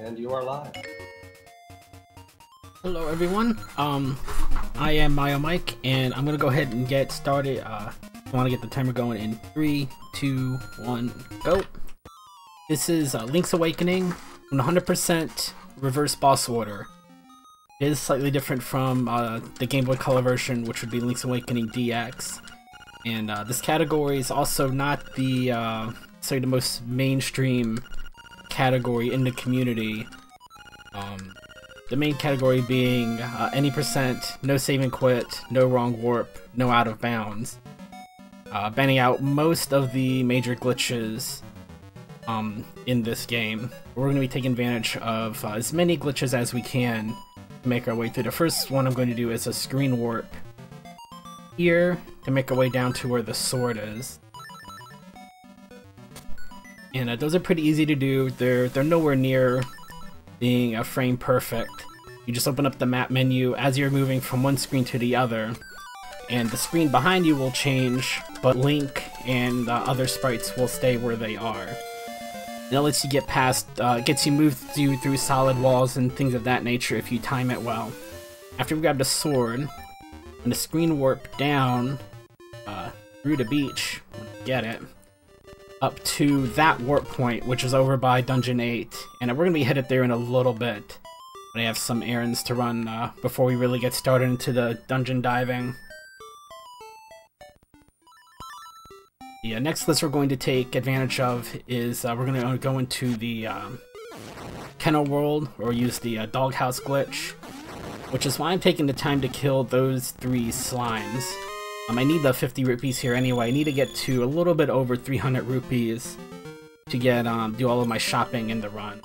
And you are live. Hello everyone, I am MyOhMyke, and I'm gonna go ahead and get started. I want to get the timer going in 3, 2, 1, go. This is Link's Awakening, 100% reverse boss order. It is slightly different from the Game Boy Color version, which would be Link's Awakening DX. And this category is also not the, the most mainstream category in the community. The main category being any percent, no save and quit, no wrong warp, no out of bounds. Banning out most of the major glitches in this game. We're going to be taking advantage of as many glitches as we can to make our way through. The first one I'm going to do is a screen warp here to make our way down to where the sword is. And those are pretty easy to do. They're nowhere near being a frame perfect. You just open up the map menu as you're moving from one screen to the other, and the screen behind you will change, but Link and other sprites will stay where they are. And it lets you get past, gets you moved through solid walls and things of that nature if you time it well. After we grab the sword, and the screen warp down through the beach, get it, up to that warp point, which is over by Dungeon 8, and we're going to be headed there in a little bit. But I have some errands to run before we really get started into the dungeon diving. The next list we're going to take advantage of is we're going to go into the kennel world, or use the doghouse glitch, which is why I'm taking the time to kill those 3 slimes. I need the 50 rupees here anyway. I need to get to a little bit over 300 rupees to get do all of my shopping in the run.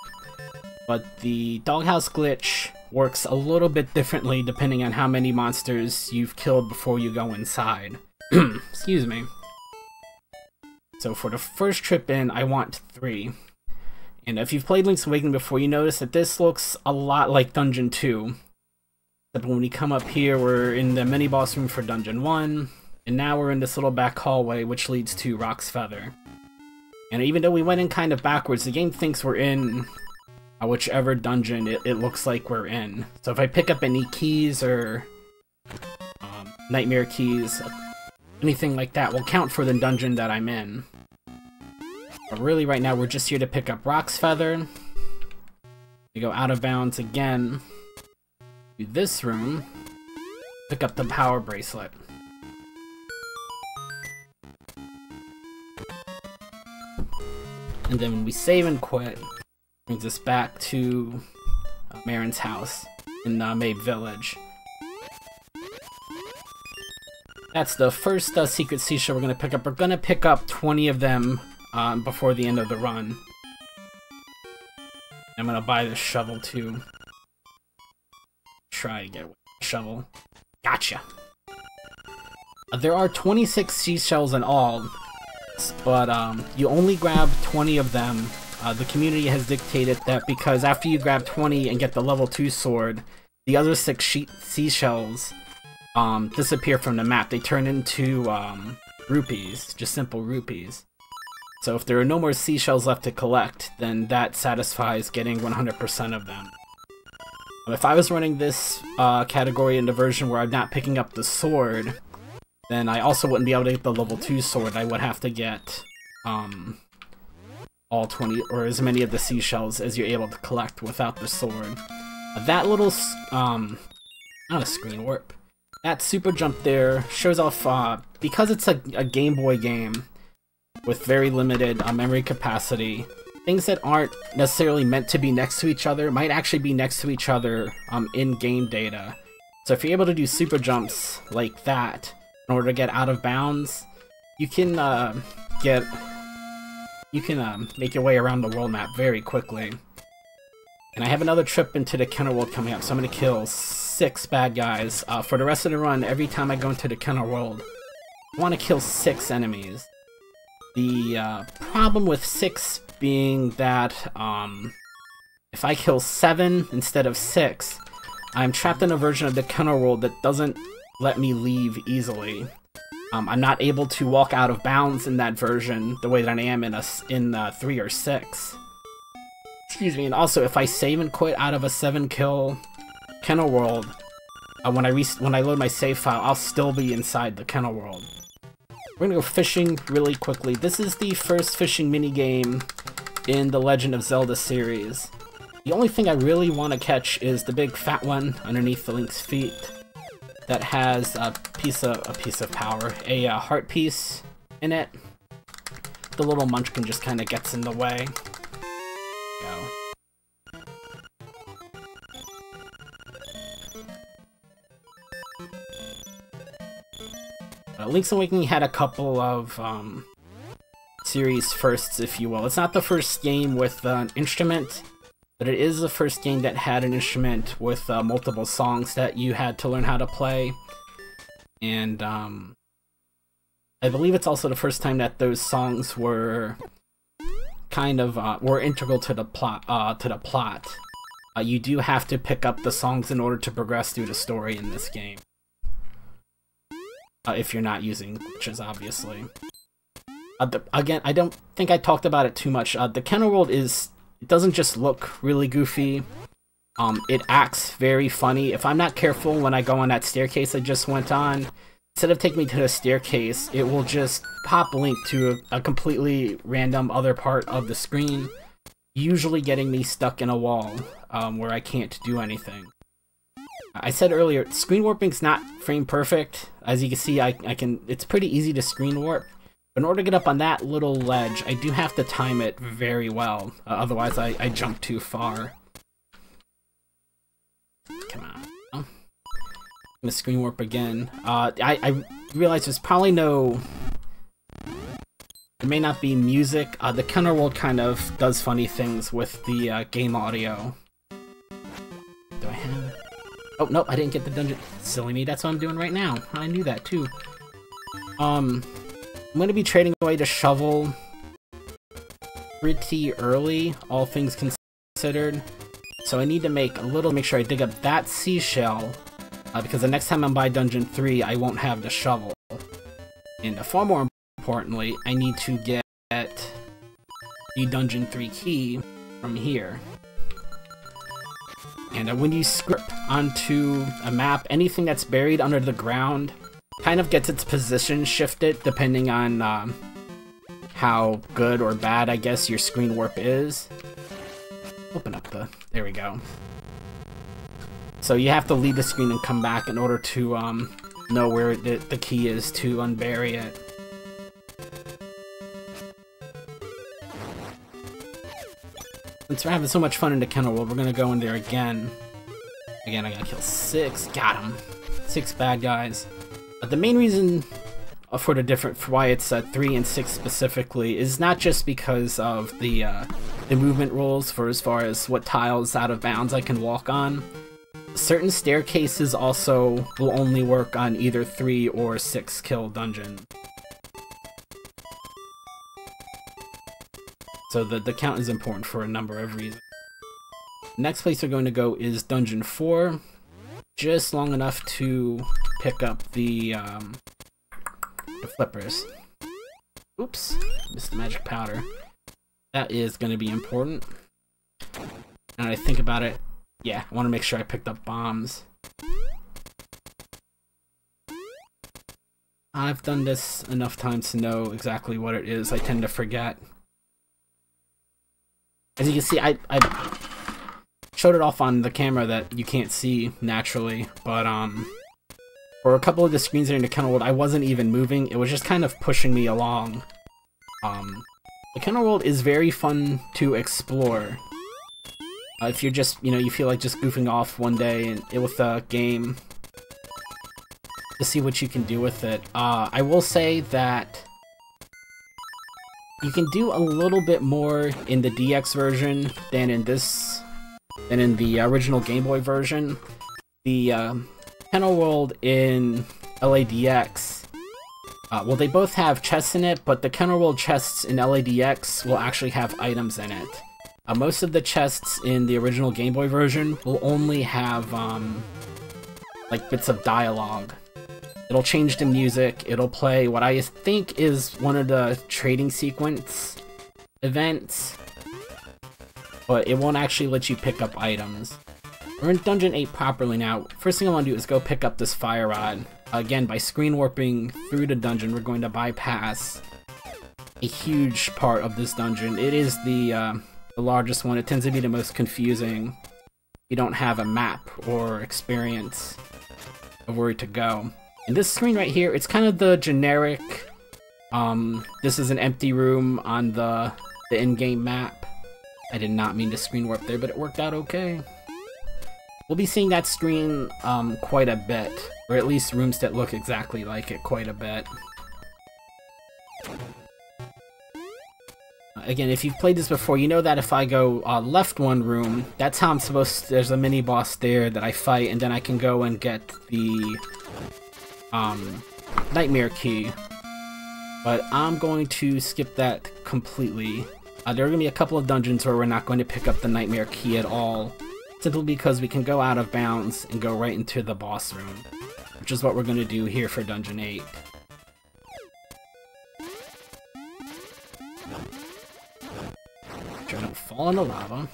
But the doghouse glitch works a little bit differently depending on how many monsters you've killed before you go inside. Excuse me. So for the first trip in, I want 3. And if you've played Link's Awakening before, you notice that this looks a lot like Dungeon 2. Except when we come up here, we're in the mini-boss room for Dungeon 1, and now we're in this little back hallway which leads to Rock's Feather. And even though we went in kind of backwards, the game thinks we're in whichever dungeon it looks like we're in. So if I pick up any keys or nightmare keys, anything like that will count for the dungeon that I'm in. But really right now we're just here to pick up Rock's Feather. We go out of bounds again to this room, pick up the power bracelet. And then when we save and quit, brings us back to Marin's house in Mabe Village. That's the first secret seashell we're going to pick up. We're going to pick up 20 of them before the end of the run. I'm going to buy this shovel too. Try to get away with the shovel. Gotcha! There are 26 seashells in all, but you only grab 20 of them. The community has dictated that because after you grab 20 and get the level 2 sword, the other 6 seashells disappear from the map. They turn into rupees, just simple rupees. So if there are no more seashells left to collect, then that satisfies getting 100% of them. If I was running this category in the version where I'm not picking up the sword, then I also wouldn't be able to get the level 2 sword. I would have to get all 20, or as many of the seashells as you're able to collect without the sword. That little, not a screen warp, that super jump there shows off, because it's a Game Boy game with very limited memory capacity, things that aren't necessarily meant to be next to each other might actually be next to each other in game data. So if you're able to do super jumps like that in order to get out of bounds, you can make your way around the world map very quickly. And I have another trip into the kennel world coming up, so I'm going to kill 6 bad guys. For the rest of the run, every time I go into the kennel world, I want to kill 6 enemies. The problem with 6 being that if I kill 7 instead of 6, I'm trapped in a version of the kennel world that doesn't let me leave easily. I'm not able to walk out of bounds in that version the way that I am in 3 or 6. Excuse me, and also if I save and quit out of a 7-kill Kennel World, when I load my save file, I'll still be inside the Kennel World. We're gonna go fishing really quickly. This is the first fishing minigame in the Legend of Zelda series. The only thing I really want to catch is the big fat one underneath the Link's feet that has a piece of power, a heart piece in it. The little munchkin just kind of gets in the way. Go. Link's Awakening had a couple of series firsts, if you will. It's not the first game with an instrument, but it is the first game that had an instrument with multiple songs that you had to learn how to play. And I believe it's also the first time that those songs were kind of were integral to the plot. You do have to pick up the songs in order to progress through the story in this game. If you're not using glitches, obviously. Again, I don't think I talked about it too much. The Kennel World it doesn't just look really goofy. It acts very funny. If I'm not careful when I go on that staircase I just went on, instead of taking me to the staircase, it will just pop Link to a completely random other part of the screen, usually getting me stuck in a wall where I can't do anything. I said earlier, screen warping's not frame perfect. As you can see, it's pretty easy to screen warp. But in order to get up on that little ledge, I do have to time it very well. Otherwise, I jump too far. Come on. I'm gonna screen warp again. I realize there's probably no... There may not be music. The Kennel World kind of does funny things with the game audio. Do I have... Oh, nope, I didn't get the dungeon. Silly me, that's what I'm doing right now. I knew that, too. I'm gonna be trading away the shovel pretty early, all things considered. So I need to make sure I dig up that seashell, because the next time I'm by Dungeon 3, I won't have the shovel. And far more importantly, I need to get the Dungeon 3 key from here. And when you script onto a map, anything that's buried under the ground kind of gets its position shifted depending on how good or bad, I guess, your screen warp is. Open up there we go. So you have to leave the screen and come back in order to know where the key is to unbury it. Since we're having so much fun in the Kennel World, we're gonna go in there again. Again, I gotta kill 6. Got him. 6 bad guys. The main reason for why it's 3 and 6 specifically is not just because of the movement rules for as far as what tiles out of bounds I can walk on. Certain staircases also will only work on either 3 or 6 kill dungeon. So the count is important for a number of reasons. Next place we're going to go is Dungeon 4. Just long enough to pick up the flippers. Oops, missed the magic powder. That is going to be important. And I think about it, yeah, I want to make sure I picked up bombs. I've done this enough times to know exactly what it is. I tend to forget. As you can see, I showed it off on the camera that you can't see naturally, but for a couple of the screens in the Kennel World, I wasn't even moving. It was just kind of pushing me along. The Kennel World is very fun to explore. If you're just, you feel like just goofing off one day with a game to see what you can do with it. I will say that you can do a little bit more in the DX version than in the original Game Boy version. The Kennel World in LADX, well, they both have chests in it, but the Kennel World chests in LADX will actually have items in it. Most of the chests in the original Game Boy version will only have like bits of dialogue. It'll change the music, it'll play what I think is one of the trading sequence events. but it won't actually let you pick up items. We're in Dungeon 8 properly now. First thing I want to do is go pick up this fire rod. Again, by screen warping through the dungeon, we're going to bypass a huge part of this dungeon. It is the largest one. It tends to be the most confusing. You don't have a map or experience of where to go. And this screen right here, it's kind of the generic, this is an empty room on the in-game map. I did not mean to screen warp there, but it worked out okay. We'll be seeing that screen quite a bit, or at least rooms that look exactly like it quite a bit. Again, if you've played this before, you know that if I go left one room, that's how I'm supposed to, there's a mini-boss there that I fight, and then I can go and get the Nightmare Key. But I'm going to skip that completely. There are going to be a couple of dungeons where we're not going to pick up the Nightmare Key at all, simply because we can go out of bounds and go right into the boss room, which is what we're going to do here for Dungeon 8. Try don't fall in the lava.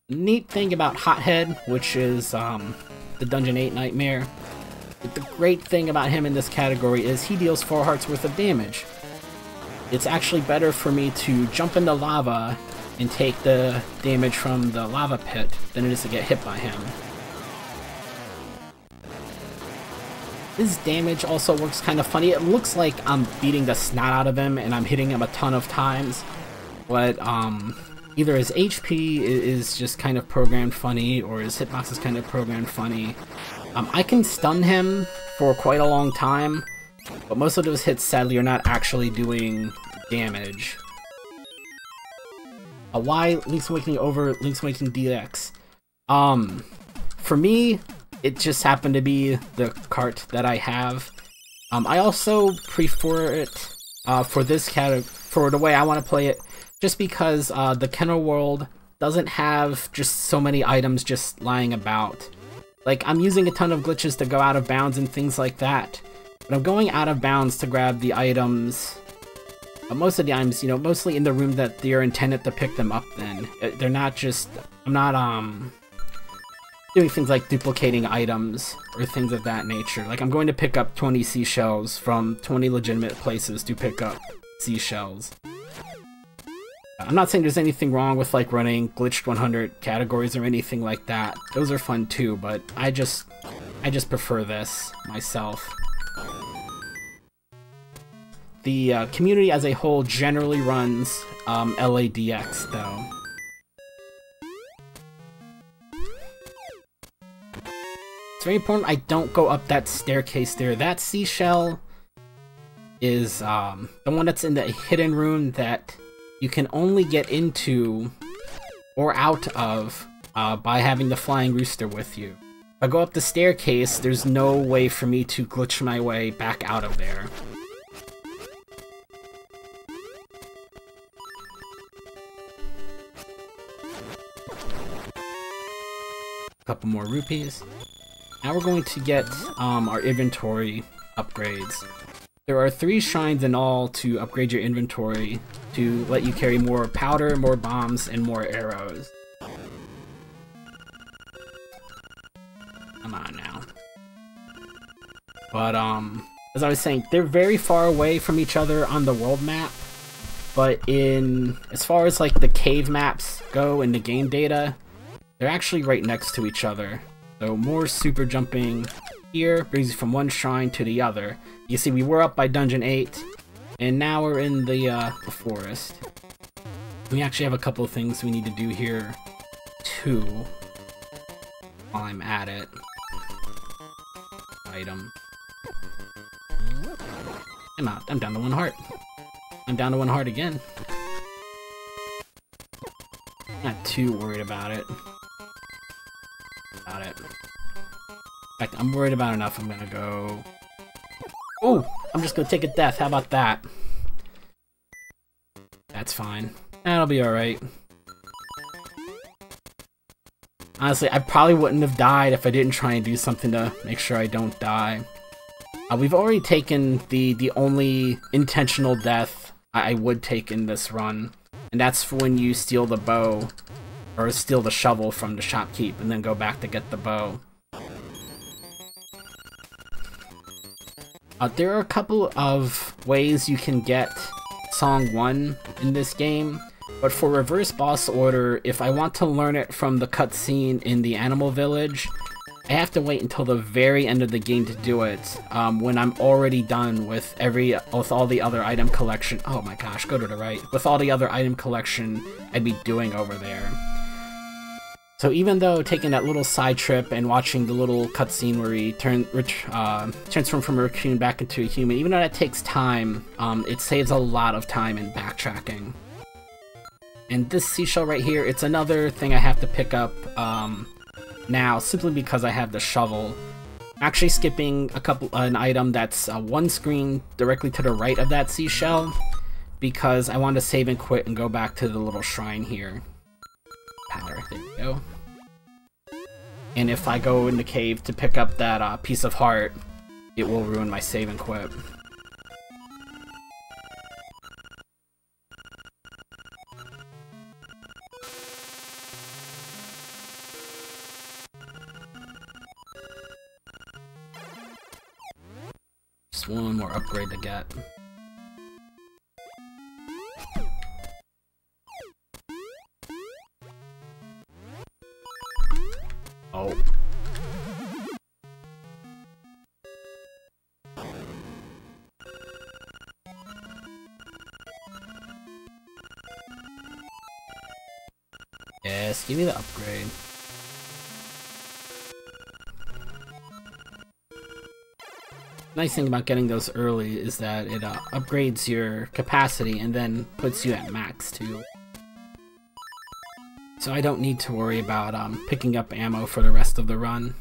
Neat thing about Hothead, which is the Dungeon 8 Nightmare, the great thing about him in this category is he deals 4 hearts worth of damage. It's actually better for me to jump into lava and take the damage from the lava pit than it is to get hit by him. His damage also works kind of funny. It looks like I'm beating the snot out of him and I'm hitting him a ton of times, but either his HP is just kind of programmed funny or his hitbox is kind of programmed funny. I can stun him for quite a long time, but most of those hits sadly are not actually doing damage. Why Link's Awakening over Link's Awakening DX? For me, it just happened to be the cart that I have. I also prefer it for this for the way I want to play it, just because the Kenner World doesn't have just so many items just lying about. Like, I'm using a ton of glitches to go out of bounds and things like that, but I'm going out of bounds to grab the items. Most of the items, you know, mostly in the room that they're intended to pick them up in. They're not just, I'm not doing things like duplicating items or things of that nature. Like, I'm going to pick up 20 seashells from 20 legitimate places to pick up seashells. I'm not saying there's anything wrong with like running glitched 100 categories or anything like that. Those are fun too, but I just prefer this myself. The community as a whole generally runs LADX though. It's very important I don't go up that staircase there. That seashell is the one that's in the hidden room that you can only get into or out of by having the Flying Rooster with you. If I go up the staircase, there's no way for me to glitch my way back out of there. A couple more rupees. Now we're going to get our inventory upgrades. There are 3 shrines in all to upgrade your inventory to let you carry more powder, more bombs, and more arrows. Come on now. But as I was saying, they're very far away from each other on the world map, but as far as like the cave maps go in the game data, they're actually right next to each other. So more super jumping here brings you from one shrine to the other. You see, we were up by Dungeon 8, and now we're in the forest. We actually have a couple of things we need to do here, too, while I'm at it. Item. I'm out. I'm down to 1 heart. I'm down to 1 heart again. Not too worried about it. In fact, I'm worried about enough. I'm gonna go... Oh! I'm just gonna take a death. How about that? That's fine. That'll be alright. Honestly, I probably wouldn't have died if I didn't try and do something to make sure I don't die. We've already taken the only intentional death I would take in this run, and that's for when you steal the bow, or steal the shovel from the shopkeep, and then go back to get the bow. There are a couple of ways you can get Song 1 in this game, but for reverse boss order, if I want to learn it from the cutscene in the Animal Village, I have to wait until the very end of the game to do it, when I'm already done with all the other item collection. Oh my gosh, go to the right. With all the other item collection I'd be doing over there. So even though taking that little side trip and watching the little cutscene where he transforms from a raccoon back into a human, even though that takes time, it saves a lot of time in backtracking. And this seashell right here, it's another thing I have to pick up now, simply because I have the shovel. Actually skipping an item that's one screen directly to the right of that seashell, because I want to save and quit and go back to the little shrine here. Power, there we go. And if I go in the cave to pick up that piece of heart, it will ruin my save and quit. Just one more upgrade to get. Oh. Yes, give me the upgrade. Nice thing about getting those early is that it upgrades your capacity and then puts you at max too. So I don't need to worry about picking up ammo for the rest of the run.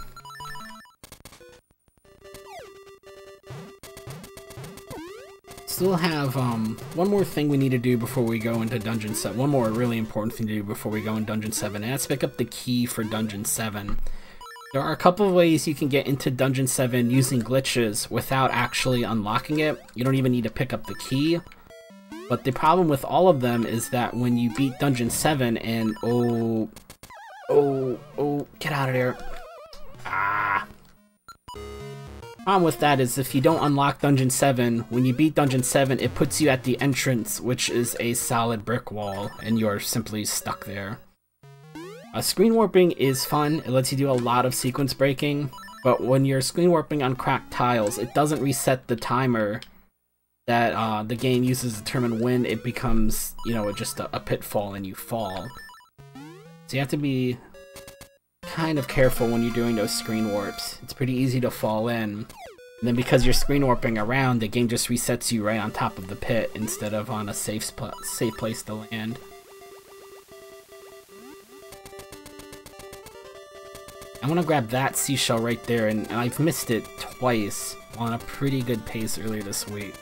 Still have one more thing we need to do before we go into Dungeon 7. One more really important thing to do before we go in Dungeon 7, and that's pick up the key for Dungeon 7. There are a couple of ways you can get into Dungeon 7 using glitches without actually unlocking it. You don't even need to pick up the key. But the problem with all of them is that when you beat Dungeon 7 and get out of there. Problem with that is if you don't unlock Dungeon 7, when you beat Dungeon 7, it puts you at the entrance, which is a solid brick wall, and you're simply stuck there. Screen warping is fun. It lets you do a lot of sequence breaking, but when you're screen warping on cracked tiles, it doesn't reset the timer that the game uses to determine when it becomes, you know, just a pitfall and you fall. So you have to be kind of careful when you're doing those screen warps. It's pretty easy to fall in. And then because you're screen warping around, the game just resets you right on top of the pit instead of on a safe place to land. I want to grab that seashell right there, and I've missed it twice on a pretty good pace earlier this week.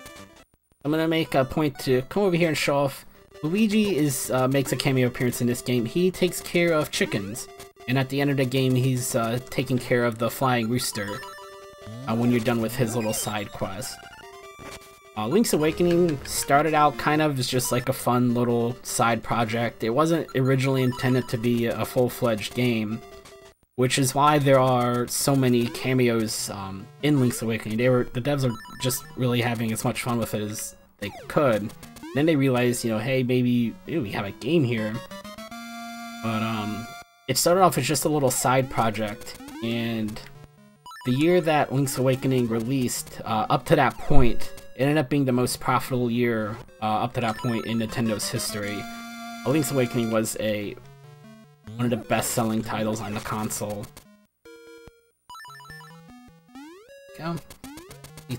I'm gonna make a point to come over here and show off. Luigi makes a cameo appearance in this game. He takes care of chickens, and at the end of the game, he's taking care of the flying rooster when you're done with his little side quest. Link's Awakening started out kind of as just like a fun little side project. It wasn't originally intended to be a full-fledged game, which is why there are so many cameos in Link's Awakening. The devs are just really having as much fun with it as they could. Then they realized, you know, hey, maybe we have a game here. But it started off as just a little side project, and the year that Link's Awakening released, up to that point, it ended up being the most profitable year up to that point in Nintendo's history. Link's Awakening was one of the best-selling titles on the console. Go.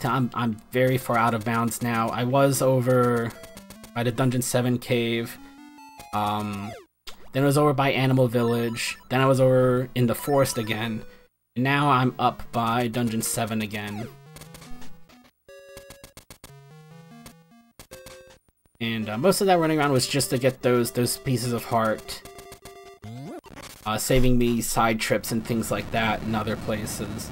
I'm very far out of bounds now. I was over by the Dungeon 7 cave. Then I was over by Animal Village. Then I was over in the forest again. And now I'm up by Dungeon 7 again. And most of that running around was just to get those pieces of heart. Saving me side trips and things like that in other places.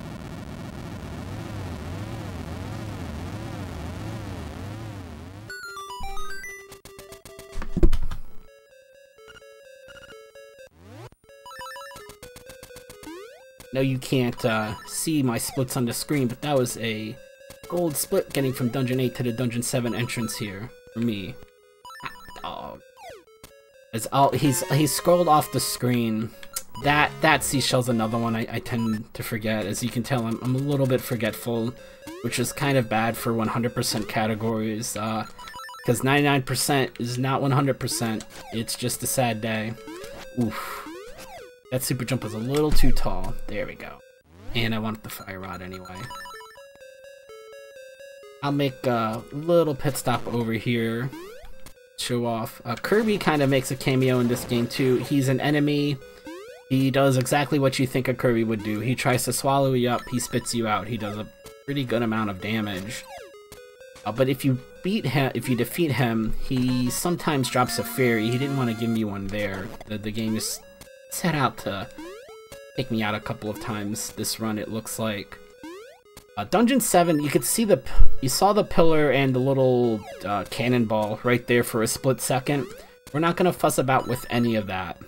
No, you can't see my splits on the screen, but that was a gold split getting from Dungeon 8 to the Dungeon 7 entrance here for me. Dog. He's scrolled off the screen. That seashell's another one I tend to forget. As you can tell, I'm a little bit forgetful, which is kind of bad for 100% categories, because 99% is not 100%. It's just a sad day. Oof. That super jump was a little too tall. There we go. And I wanted the fire rod anyway. I'll make a little pit stop over here. Show off. Kirby kind of makes a cameo in this game too. He's an enemy. He does exactly what you think a Kirby would do. He tries to swallow you up, he spits you out. He does a pretty good amount of damage. But if you defeat him, he sometimes drops a fairy. He didn't want to give me one there. The game is set out to take me out a couple of times this run, it looks like. Dungeon 7, you could see you saw the pillar and the little cannonball right there for a split second. We're not gonna fuss about with any of that.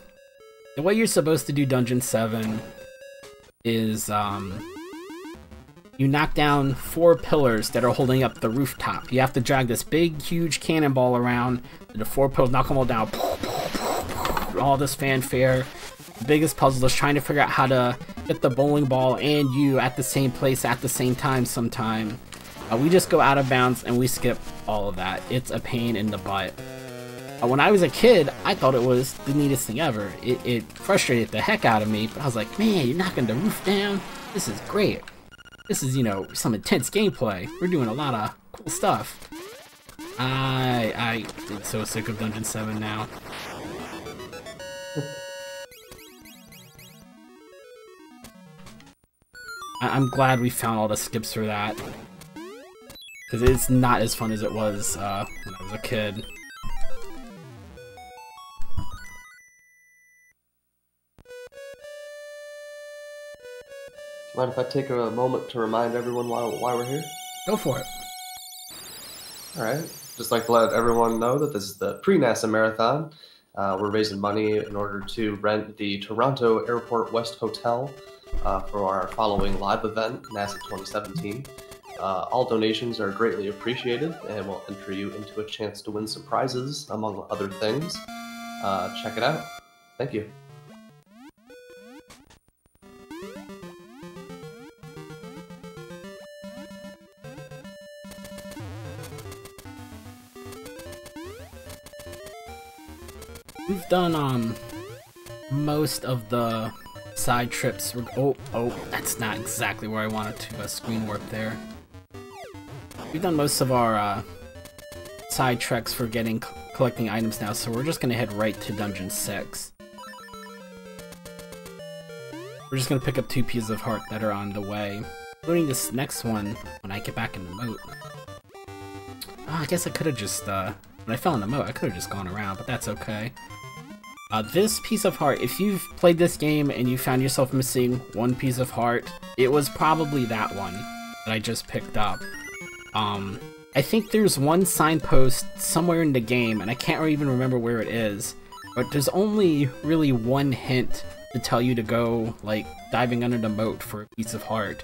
The way you're supposed to do Dungeon 7 is, you knock down 4 pillars that are holding up the rooftop. You have to drag this big, huge cannonball around, and the 4 pillars, knock them all down. All this fanfare. The biggest puzzle is trying to figure out how to get the bowling ball and you at the same place at the same time sometime. We just go out of bounds and we skip all of that. It's a pain in the butt. When I was a kid, I thought it was the neatest thing ever. It frustrated the heck out of me, but I was like, man, you're knocking the roof down? This is great. This is, you know, some intense gameplay. We're doing a lot of cool stuff. I'm so sick of Dungeon 7 now. I'm glad we found all the skips for that. Because it's not as fun as it was when I was a kid. Mind if I take a moment to remind everyone why we're here? Go for it. Alright, just like to let everyone know that this is the PreNASA Marathon. We're raising money in order to rent the Toronto Airport West Hotel for our following live event, NASA 2017. All donations are greatly appreciated and will enter you into a chance to win some prizes, among other things. Check it out. Thank you. We've done most of the side trips. Oh, that's not exactly where I wanted to screen warp there. We've done most of our side treks for collecting items now, so we're just gonna head right to Dungeon 6. We're just gonna pick up 2 pieces of heart that are on the way, including this next one when I get back in the moat. I guess I could have just when I fell in the moat, I could have just gone around, but that's okay. This piece of heart, if you've played this game and you found yourself missing 1 piece of heart, it was probably that one that I just picked up. I think there's one signpost somewhere in the game, and I can't even remember where it is, but there's only really one hint to tell you to go, like, diving under the moat for a piece of heart.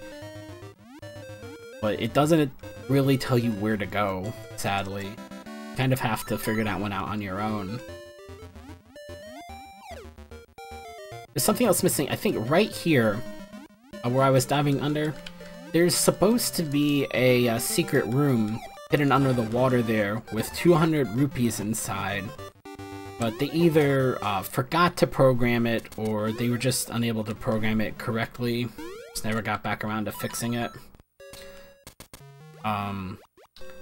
But it doesn't really tell you where to go, sadly. You kind of have to figure that one out on your own. There's something else missing. I think right here, where I was diving under, there's supposed to be a secret room hidden under the water there with 200 rupees inside. But they either forgot to program it, or they were just unable to program it correctly. Just never got back around to fixing it.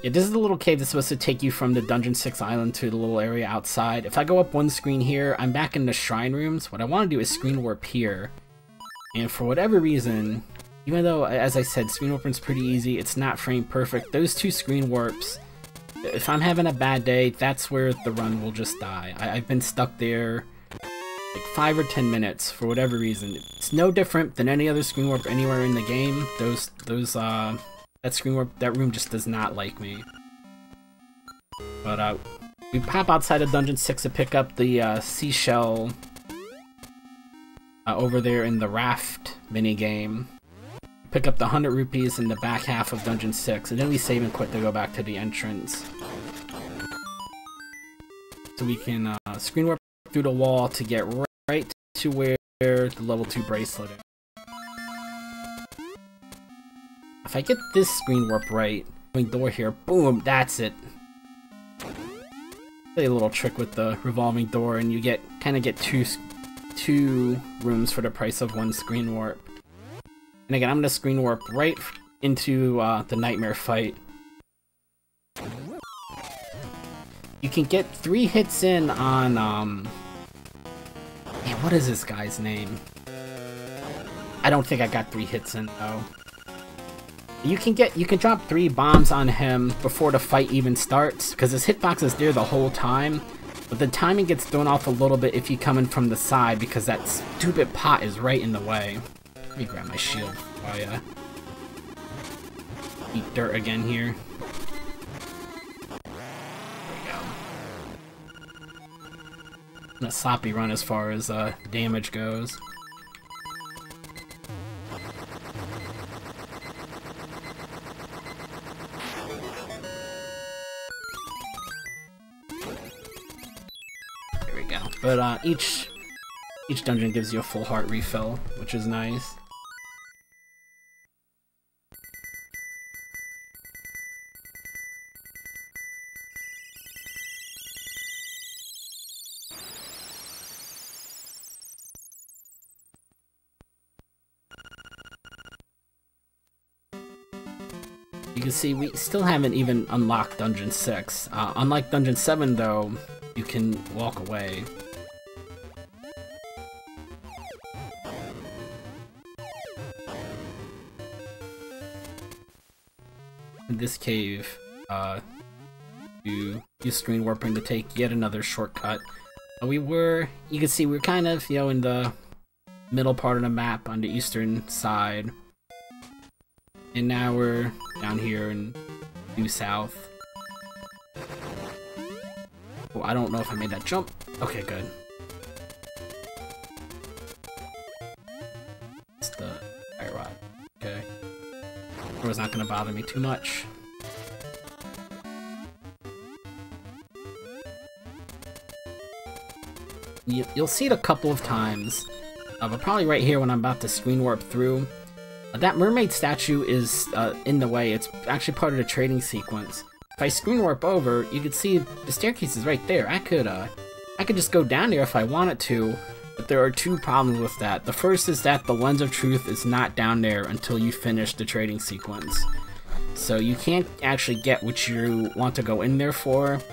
Yeah, this is the little cave that's supposed to take you from the Dungeon 6 island to the little area outside. If I go up one screen here, I'm back in the shrine rooms. What I want to do is screen warp here. And for whatever reason, even though, as I said, screen warping's pretty easy, it's not frame perfect, those 2 screen warps, if I'm having a bad day, that's where the run will just die. I've been stuck there like 5 or 10 minutes for whatever reason. It's no different than any other screen warp anywhere in the game. That screen warp, that room just does not like me. But we pop outside of Dungeon 6 to pick up the seashell over there in the raft minigame. Pick up the 100 rupees in the back half of Dungeon 6, and then we save and quit to go back to the entrance. So we can screen warp through the wall to get right to where the level 2 bracelet is. If I get this screen warp right, door here, boom, that's it. Play a little trick with the revolving door, and you kind of get two rooms for the price of one screen warp. And again, I'm gonna screen warp right into the nightmare fight. You can get 3 hits in on man, what is this guy's name? I don't think I got 3 hits in though. You can drop 3 bombs on him before the fight even starts, because his hitbox is there the whole time, but the timing gets thrown off a little bit if you come in from the side, because that stupid pot is right in the way. Let me grab my shield before I eat dirt again here. There we go. A sloppy run as far as damage goes. But each dungeon gives you a full heart refill, which is nice. You can see we still haven't even unlocked Dungeon 6. Unlike Dungeon 7 though, you can walk away. In this cave, you use screen warping to take yet another shortcut. You can see we're kind of, in the middle part of the map on the eastern side. And now we're down here in due south. Oh, I don't know if I made that jump. Okay, good. It's the fire rod. Okay. It was not going to bother me too much. You'll see it a couple of times, but probably right here when I'm about to screen warp through. That mermaid statue is in the way. It's actually part of the trading sequence. If I screen warp over, you can see the staircase is right there. I could just go down there if I wanted to, but there are 2 problems with that. The first is that the Lens of Truth is not down there until you finish the trading sequence. So you can't actually get what you want to go in there for. And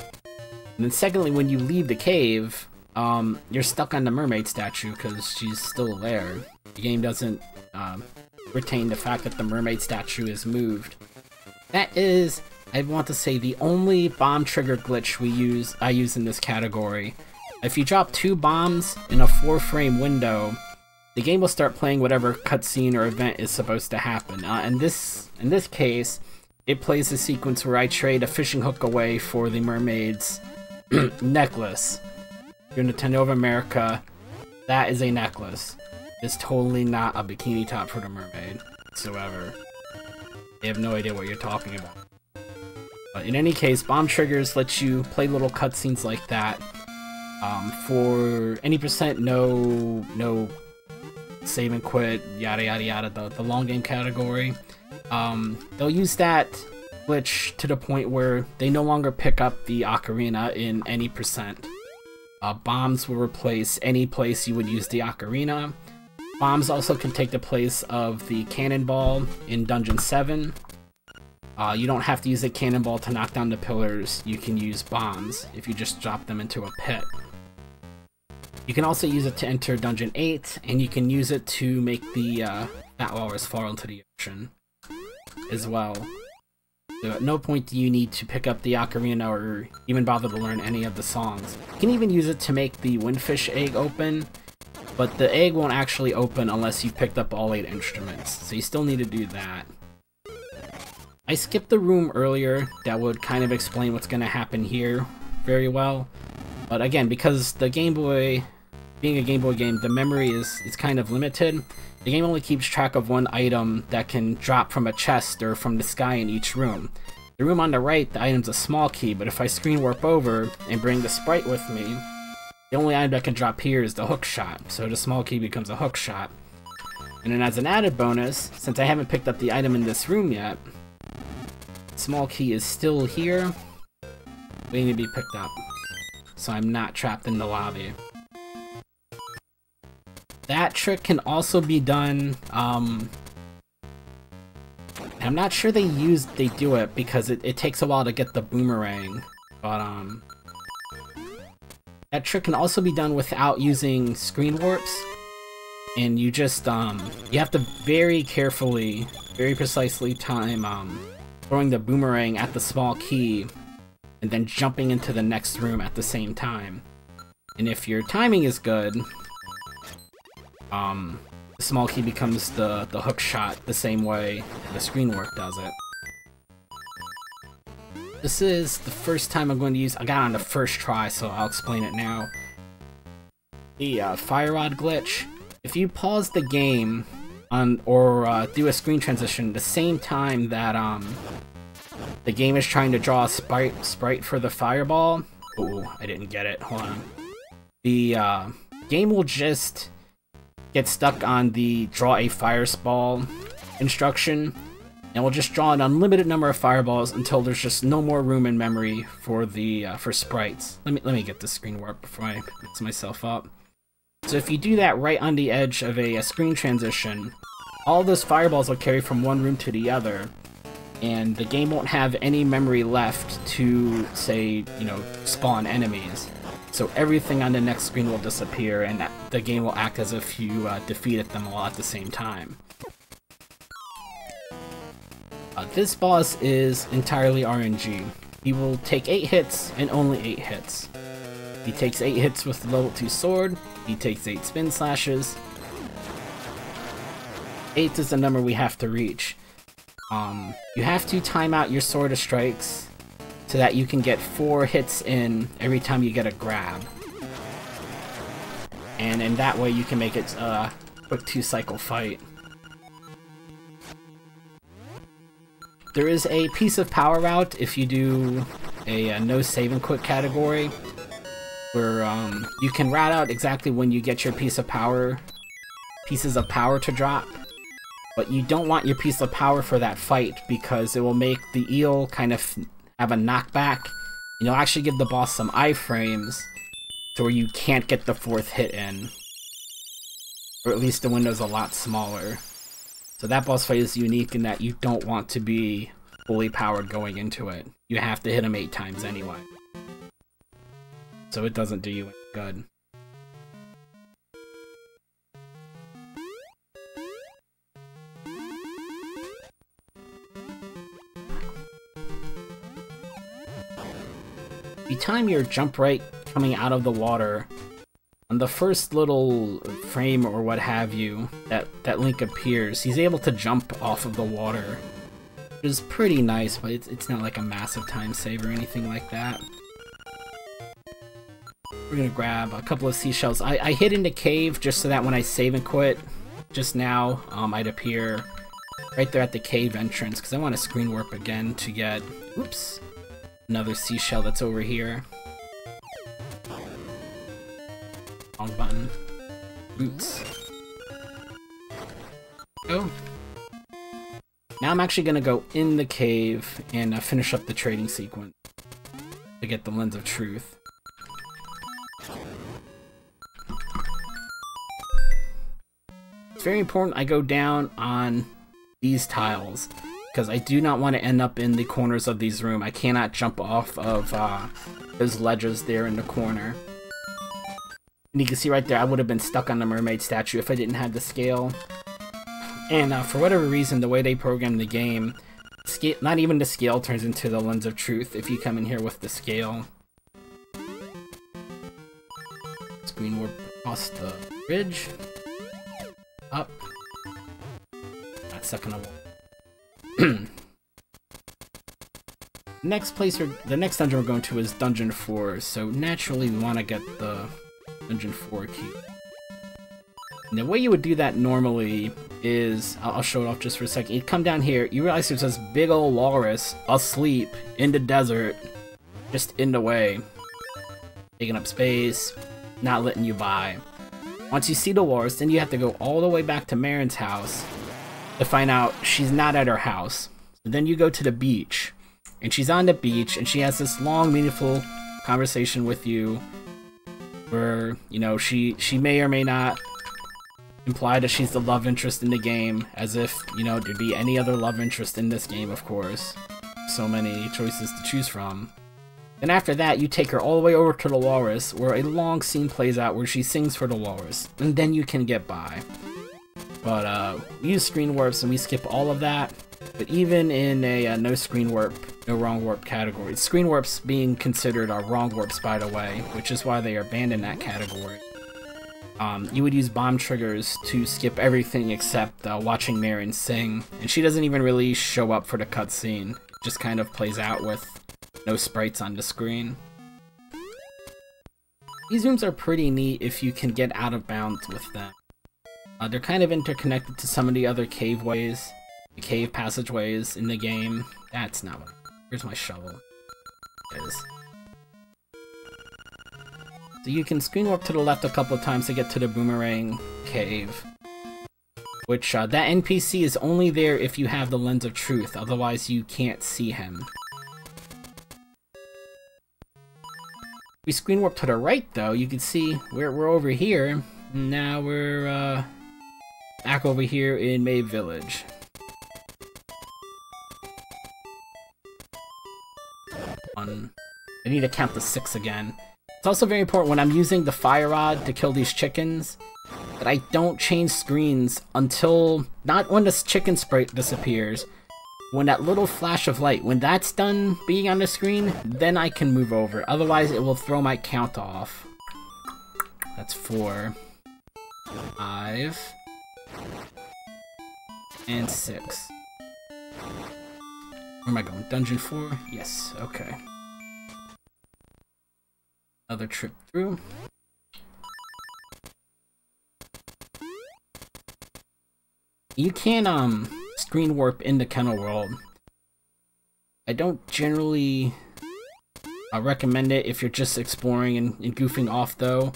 then secondly, when you leave the cave, you're stuck on the mermaid statue because she's still there. The game doesn't retain the fact that the mermaid statue is moved. That is, I want to say, the only bomb trigger glitch I use in this category. If you drop 2 bombs in a 4-frame window, the game will start playing whatever cutscene or event is supposed to happen. In this case, it plays a sequence where I trade a fishing hook away for the mermaid's necklace. Your Nintendo of America, that is a necklace. It's totally not a bikini top for the mermaid whatsoever. They have no idea what you're talking about. But in any case, bomb triggers let you play little cutscenes like that. For any percent, no save and quit, yada yada yada, the long game category. They'll use that glitch to the point where they no longer pick up the ocarina in any percent. Bombs will replace any place you would use the ocarina. Bombs also can take the place of the cannonball in Dungeon 7. You don't have to use a cannonball to knock down the pillars. You can use bombs if you just drop them into a pit. You can also use it to enter Dungeon 8, and you can use it to make the Fat Walrus fall into the ocean as well. So at no point do you need to pick up the ocarina or even bother to learn any of the songs. You can even use it to make the windfish egg open, but the egg won't actually open unless you've picked up all 8 instruments, so you still need to do that. I skipped the room earlier that would kind of explain what's going to happen here very well, but again, because the Game Boy being a Game Boy game, the memory is kind of limited. The game only keeps track of one item that can drop from a chest or from the sky in each room. The room on the right, the item's a small key, but if I screen warp over and bring the sprite with me, the only item that can drop here is the hook shot, so the small key becomes a hook shot. And then as an added bonus, since I haven't picked up the item in this room yet, small key is still here, waiting to be picked up, so I'm not trapped in the lobby. That trick can also be done, I'm not sure they do it because it takes a while to get the boomerang, but that trick can also be done without using screen warps, and you just, you have to very carefully, very precisely time, throwing the boomerang at the small key, and then jumping into the next room at the same time. And if your timing is good, the small key becomes the hook shot the same way the screen warp does it. This is the first time I'm going to use, I got on the first try, so I'll explain it now. The fire rod glitch. If you pause the game or do a screen transition the same time that the game is trying to draw a sprite for the fireball. Ooh, I didn't get it. Hold on. The game will just get stuck on the draw a fireball instruction, and we'll just draw an unlimited number of fireballs until there's just no more room in memory for the for sprites. Let me get the screen warp before I mix myself up. So if you do that right on the edge of a screen transition, all those fireballs will carry from one room to the other, and the game won't have any memory left to, say, you know, spawn enemies. So everything on the next screen will disappear, and the game will act as if you defeated them all at the same time. This boss is entirely RNG. He will take 8 hits, and only 8 hits. He takes 8 hits with the level 2 sword, he takes 8 spin slashes. 8 is the number we have to reach. You have to time out your sword of strikes so that you can get 4 hits in every time you get a grab. And in that way you can make it a quick 2-cycle fight. There is a piece of power route if you do a no save and quit category, where you can rat out exactly when you get your pieces of power to drop. But you don't want your piece of power for that fight because it will make the eel kind of have a knockback, and you'll actually give the boss some iframes to where you can't get the 4th hit in. Or at least the window's a lot smaller. So that boss fight is unique in that you don't want to be fully powered going into it. You have to hit him 8 times anyway. So it doesn't do you any good. You time your jump right coming out of the water, on the first little frame or what have you that Link appears, he's able to jump off of the water, which is pretty nice, but it's not like a massive time save or anything like that. We're gonna grab a couple of seashells. I hid in the cave just so that when I save and quit just now, I'd appear right there at the cave entrance, because I want to screen warp again to get, oops, another seashell that's over here. Wrong button. Boots. Oh. Now I'm actually gonna go in the cave and finish up the trading sequence to get the Lens of Truth. It's very important I go down on these tiles, because I do not want to end up in the corners of these rooms. I cannot jump off of those ledges there in the corner. And you can see right there, I would have been stuck on the mermaid statue if I didn't have the scale. And for whatever reason, the way they programmed the game, not even the scale turns into the Lens of Truth if you come in here with the scale. Screen warp across the bridge. Up. Not stuck in a wall. The next dungeon we're going to is Dungeon 4, so naturally we want to get the Dungeon 4 key. And the way you would do that normally is, I'll show it off just for a second. You come down here, you realize there's this big old walrus asleep in the desert, just in the way, taking up space, not letting you by. Once you see the walrus, then you have to go all the way back to Marin's house to find out she's not at her house. So then you go to the beach, and she's on the beach, and she has this long, meaningful conversation with you, where, you know, she may or may not imply that she's the love interest in the game, as if, you know, there'd be any other love interest in this game, of course. So many choices to choose from. Then after that, you take her all the way over to the walrus, where a long scene plays out where she sings for the walrus, and then you can get by. But we use screen warps and we skip all of that. But even in a no screen warp, no wrong warp category, screen warps being considered are wrong warps, by the way, which is why they are banned in that category. You would use bomb triggers to skip everything except watching Marin sing, and she doesn't even really show up for the cutscene. It just kind of plays out with no sprites on the screen. These rooms are pretty neat if you can get out of bounds with them. They're kind of interconnected to some of the other caveways, the cave passageways in the game. That's not what. Here's my shovel. It is. So you can screen warp to the left a couple of times to get to the boomerang cave. Which, that NPC is only there if you have the Lens of Truth, otherwise you can't see him. If we screen warp to the right, though, you can see we're over here. Now we're, back over here in May Village. I need to count the 6 again. It's also very important when I'm using the fire rod to kill these chickens that I don't change screens until, not when this chicken sprite disappears, when that little flash of light, when that's done being on the screen, then I can move over. Otherwise it will throw my count off. That's 4, 5, and 6. Where am I going? Dungeon 4? Yes, okay. Another trip through. You can screen warp into Kennel World. I don't generally recommend it if you're just exploring and goofing off, though.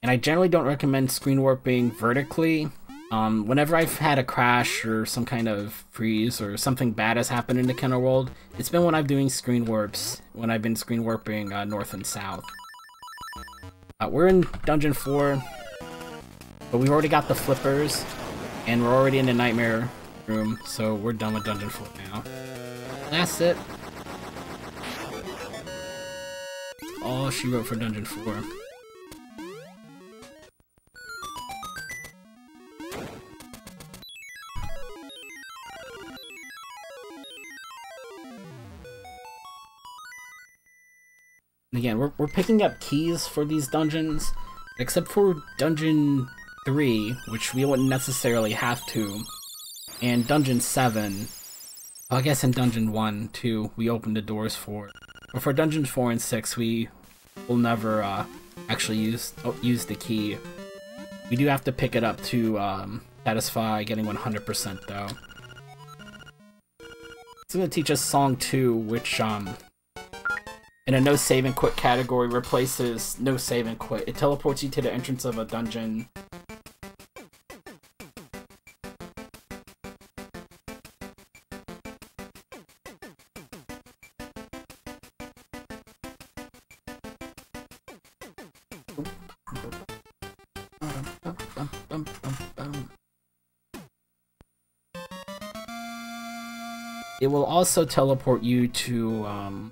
And I generally don't recommend screen warping vertically. Whenever I've had a crash or some kind of freeze or something bad has happened in the Kennel World, it's been when I'm doing screen warps, when I've been screen warping north and south. We're in Dungeon 4, but we've already got the flippers, and we're already in the Nightmare room, so we're done with Dungeon 4 now. That's it. All she wrote for Dungeon 4. Again, we're picking up keys for these dungeons, except for Dungeon 3, which we wouldn't necessarily have to, and Dungeon 7. Well, I guess in Dungeon 1, too, we opened the doors for. But for Dungeons 4 and 6, we will never actually use the key. We do have to pick it up to satisfy getting 100% though. It's going to teach us Song 2, which in a no save and quit category replaces no save and quit. It teleports you to the entrance of a dungeon. It will also teleport you to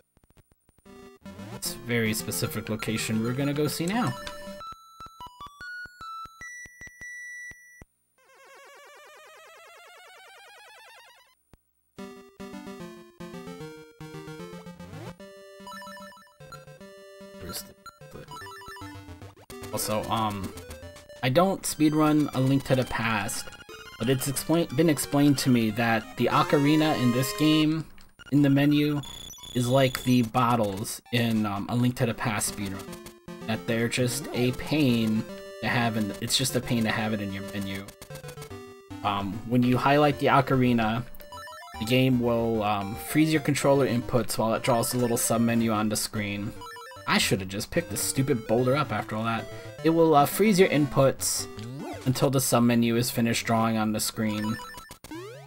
this very specific location we're gonna go see now. Also, I don't speedrun A Link to the Past, but it's been explained to me that the ocarina in this game, in the menu, is like the bottles in A Link to the Past speedrun. That they're just a pain to have, and it's just a pain to have it in your menu. When you highlight the ocarina, the game will freeze your controller inputs while it draws a little sub-menu on the screen. I should have just picked the stupid boulder up after all that. It will freeze your inputs until the sub-menu is finished drawing on the screen.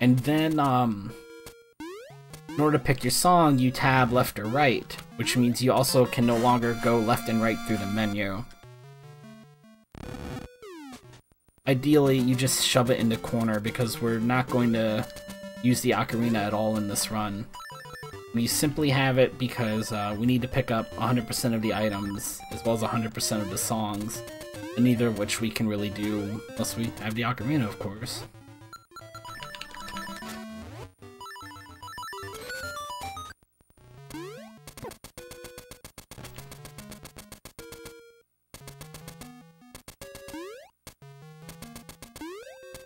And then, in order to pick your song, you tab left or right, which means you also can no longer go left and right through the menu. Ideally, you just shove it in the corner because we're not going to use the ocarina at all in this run. We simply have it because we need to pick up 100% of the items, as well as 100% of the songs, and neither of which we can really do unless we have the ocarina, of course.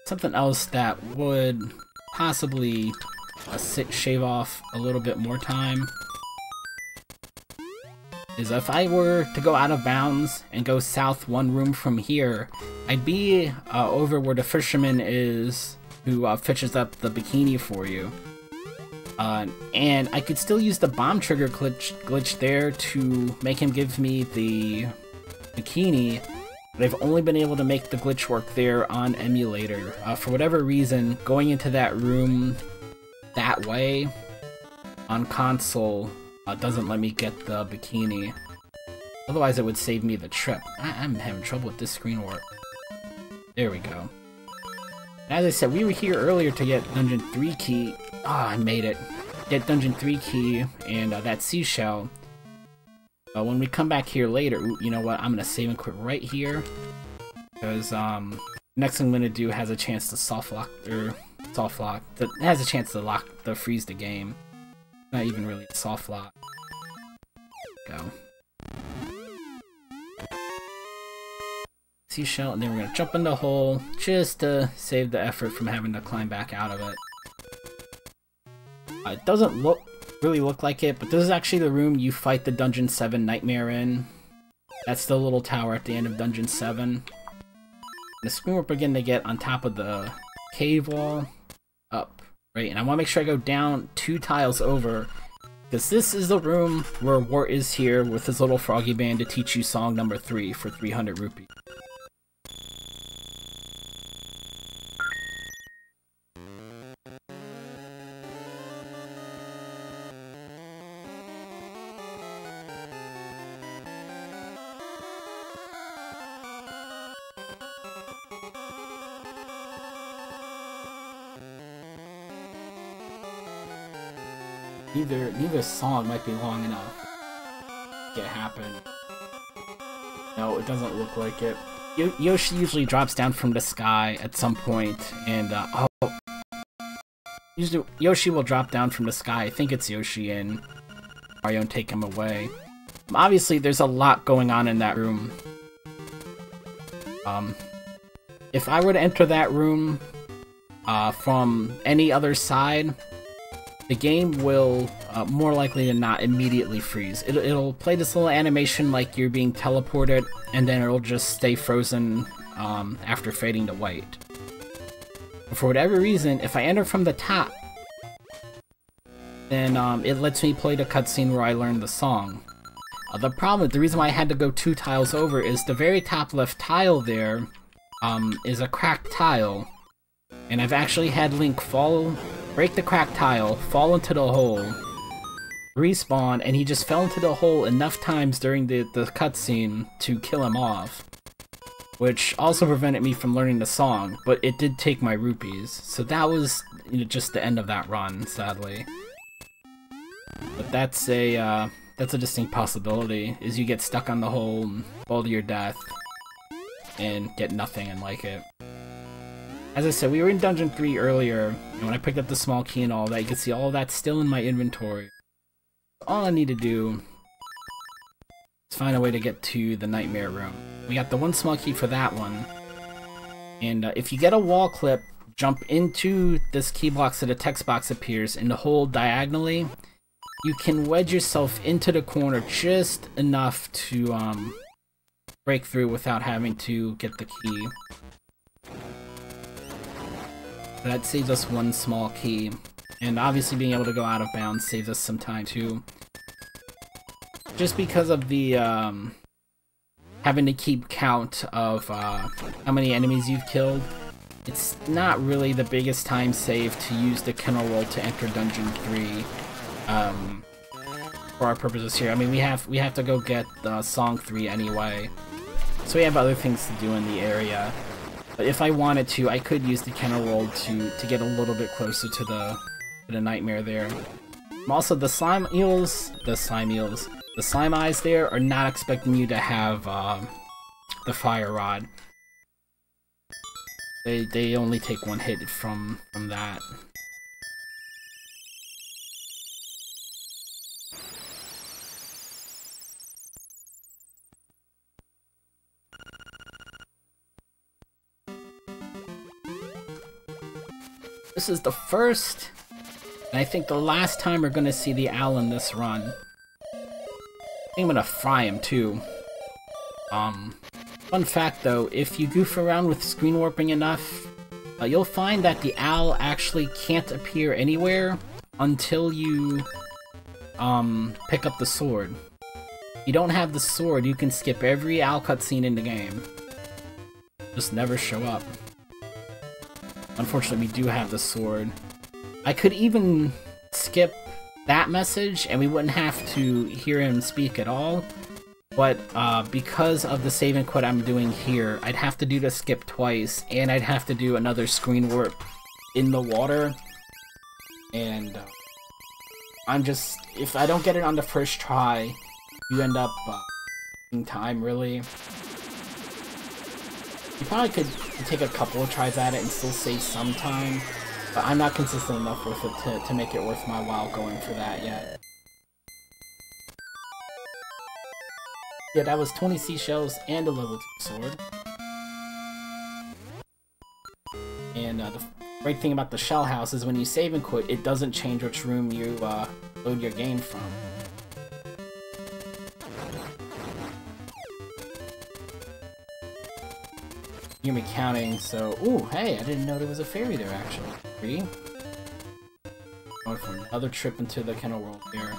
Something else that would possibly shave off a little bit more time is if I were to go out of bounds and go south one room from here, I'd be over where the fisherman is who fishes up the bikini for you. And I could still use the bomb trigger glitch there to make him give me the bikini, but I've only been able to make the glitch work there on emulator. For whatever reason, going into that room that way on console doesn't let me get the bikini. Otherwise it would save me the trip. I'm having trouble with this screen warp. There we go. As I said, we were here earlier to get Dungeon 3 key. Ah, I made it. Get Dungeon 3 key and that seashell. When we come back here later, ooh, you know what, I'm gonna save and quit right here, because next thing I'm gonna do has a chance to has a chance to freeze the game. Not even really a soft lock. Go. Seashell, and then we're gonna jump in the hole, just to save the effort from having to climb back out of it. It doesn't really look like it, but this is actually the room you fight the Dungeon 7 nightmare in. That's the little tower at the end of Dungeon 7. And the screen we're beginning to get on top of the cave wall. Up. Right, and I want to make sure I go down 2 tiles over, because this is the room where Wart is here with his little froggy band to teach you song number 3 for 300 rupees. Neither song might be long enough to get happen. No, it doesn't look like it. Yoshi usually drops down from the sky at some point, and usually Yoshi will drop down from the sky. I think it's Yoshi and Mario and take him away. Obviously, there's a lot going on in that room. If I were to enter that room from any other side, the game will, more likely than not, immediately freeze. It'll play this little animation like you're being teleported, and then it'll just stay frozen after fading to white. But for whatever reason, if I enter from the top, then it lets me play the cutscene where I learned the song. The reason why I had to go 2 tiles over is the very top left tile there is a cracked tile, and I've actually had Link break the cracked tile, fall into the hole, respawn, and he just fell into the hole enough times during the cutscene to kill him off. Which also prevented me from learning the song, but it did take my rupees. So that was just the end of that run, sadly. But that's a distinct possibility, is you get stuck on the hole and fall to your death and get nothing and like it. As I said, we were in Dungeon 3 earlier, and when I picked up the small key and all that, you can see all of that's still in my inventory. All I need to do is find a way to get to the Nightmare Room. We got the 1 small key for that one, and if you get a wall clip, jump into this key block so the text box appears, and hold diagonally, you can wedge yourself into the corner just enough to break through without having to get the key. That saves us one small key. And obviously being able to go out of bounds saves us some time too. Just because of the having to keep count of how many enemies you've killed, it's not really the biggest time save to use the kennel roll to enter Dungeon 3 for our purposes here. I mean, we have to go get Song 3 anyway, so we have other things to do in the area. But if I wanted to, I could use the kennel roll to get a little bit closer to the nightmare there. Also, the slime eyes there are not expecting you to have the fire rod. They only take one hit from that. This is the first, and I think the last time we're gonna see the owl in this run. I think I'm gonna fry him too. Fun fact though, if you goof around with screen warping enough, you'll find that the owl actually can't appear anywhere until you pick up the sword. If you don't have the sword, you can skip every owl cutscene in the game. Just never show up. Unfortunately, we do have the sword. I could even skip that message and we wouldn't have to hear him speak at all. But because of the save and quit I'm doing here, I'd have to do the skip twice, and I'd have to do another screen warp in the water. And I'm just, if I don't get it on the first try, you end up in time, really. You probably could take a couple of tries at it and still save some time, but I'm not consistent enough with it to make it worth my while going for that yet. Yeah, that was 20 seashells and a level 2 sword. And the great thing about the shell house is when you save and quit, it doesn't change which room you load your game from. You hear me counting, so... Ooh, hey, I didn't know there was a fairy there, actually. 3. Going for another trip into the kennel world here.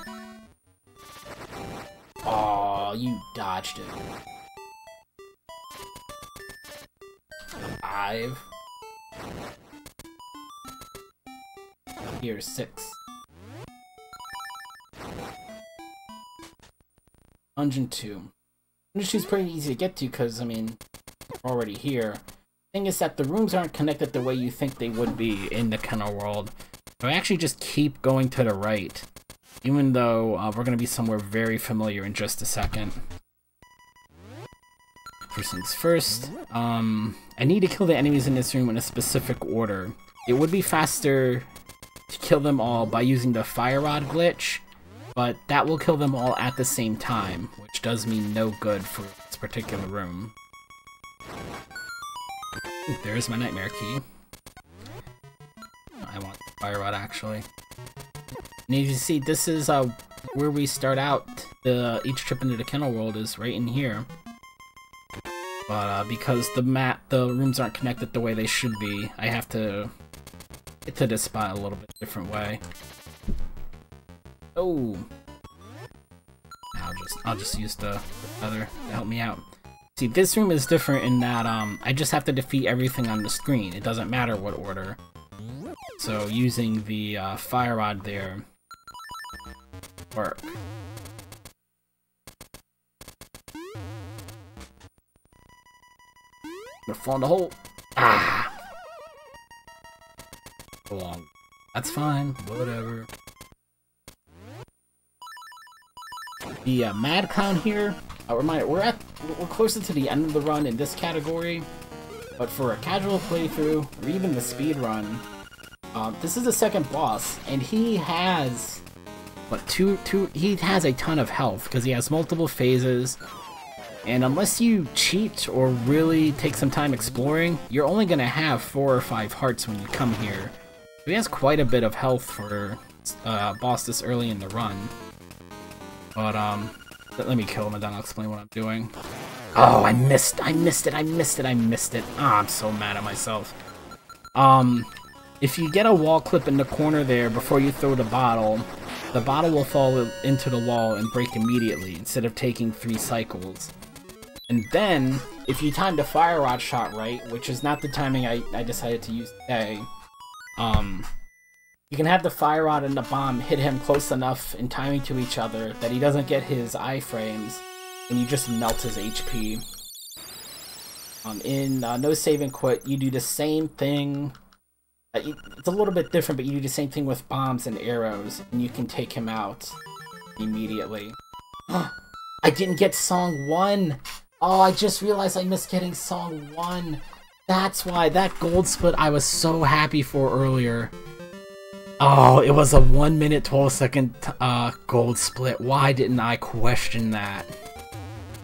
Oh, you dodged it. 5. Here, 6. Dungeon 2. Dungeon 2 is pretty easy to get to because, I mean, we're already here. Thing is that the rooms aren't connected the way you think they would be in the kennel world. So I actually just keep going to the right. Even though we're going to be somewhere very familiar in just a second. First things first, I need to kill the enemies in this room in a specific order. It would be faster to kill them all by using the fire rod glitch, but that will kill them all at the same time, which does mean no good for this particular room. Ooh, there's my nightmare key. I want the fire rod, actually. And as you see, this is where we start out. Each trip into the kennel world is right in here. But because the rooms aren't connected the way they should be, I have to get to this spot a little bit different way. Oh, I'll just use the feather to help me out. See, this room is different in that I just have to defeat everything on the screen. It doesn't matter what order. So using the fire rod there work. Gonna fall in the hole. Ah! Belong. That's fine. Whatever. The Mad Clown here. We're closer to the end of the run in this category, but for a casual playthrough or even the speed run, this is the second boss, and he has he has a ton of health because he has multiple phases. And unless you cheat or really take some time exploring, you're only going to have 4 or 5 hearts when you come here. So he has quite a bit of health for a boss this early in the run. But let me kill him and then I'll explain what I'm doing. Oh, I missed it. Ah, I'm so mad at myself. If you get a wall clip in the corner there before you throw the bottle will fall into the wall and break immediately instead of taking 3 cycles. And then, if you time the fire rod shot right, which is not the timing I decided to use today, you can have the fire rod and the bomb hit him close enough in timing to each other that he doesn't get his iframes, and you just melt his HP. In No Save and Quit, you do the same thing. It's a little bit different, but you do the same thing with bombs and arrows, and you can take him out immediately. I didn't get Song 1! Oh, I just realized I missed getting Song 1! That's why, that gold split I was so happy for earlier. Oh, it was a 1 minute 12 second gold split. Why didn't I question that?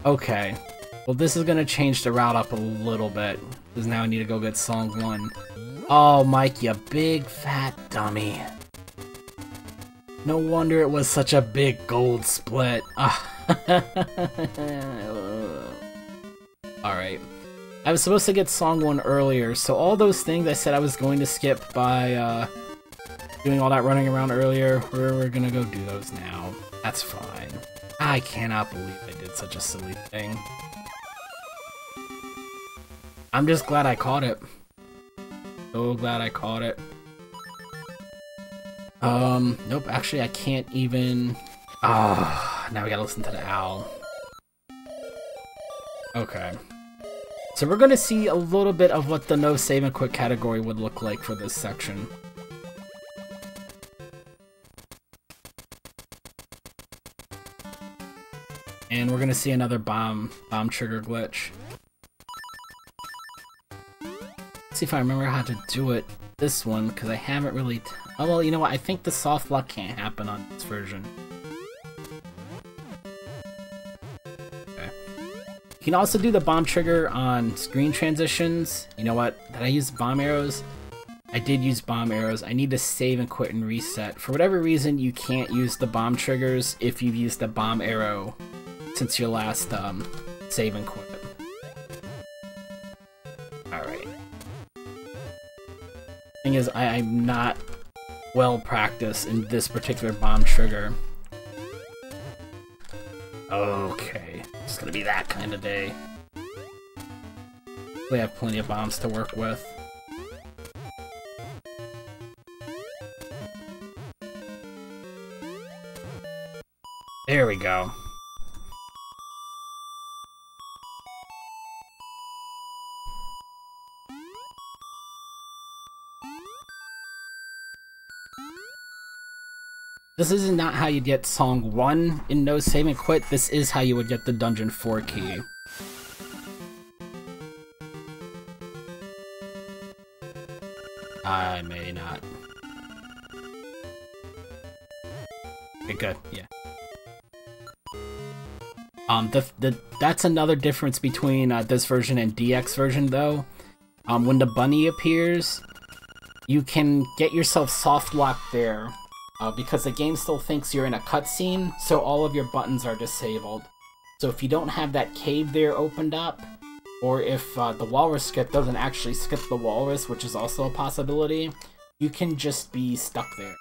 Okay. Well, this is gonna change the route up a little bit, because now I need to go get Song 1. Oh, Mike, you big fat dummy. No wonder it was such a big gold split. Alright. I was supposed to get Song 1 earlier, so all those things I said I was going to skip by doing all that running around earlier, we're gonna go do those now. That's fine. I cannot believe I did such a silly thing. I'm just glad I caught it. So glad I caught it. Nope, actually I can't even... now we gotta listen to the owl. Okay. So we're gonna see a little bit of what the No Save and Quit category would look like for this section. And we're gonna see another bomb trigger glitch. See if I remember how to do it this one, because I haven't really oh well, you know what, I think the soft lock can't happen on this version. Okay. You can also do the bomb trigger on screen transitions. You know what, did I use bomb arrows? I did use bomb arrows. I need to save and quit and reset. For whatever reason, you can't use the bomb triggers if you've used the bomb arrow since your last save and quit. Alright. Thing is, I'm not well practiced in this particular bomb trigger. Okay, it's gonna be that kind of day. We have plenty of bombs to work with. There we go. This is not how you get Song 1 in No Save and Quit, this is how you would get the Dungeon 4 key. I may not. Okay, good, yeah. That's another difference between this version and DX version, though. When the bunny appears, you can get yourself soft locked there. Because the game still thinks you're in a cutscene, so all of your buttons are disabled. So if you don't have that cave there opened up, or if the walrus skip doesn't actually skip the walrus, which is also a possibility, you can just be stuck there.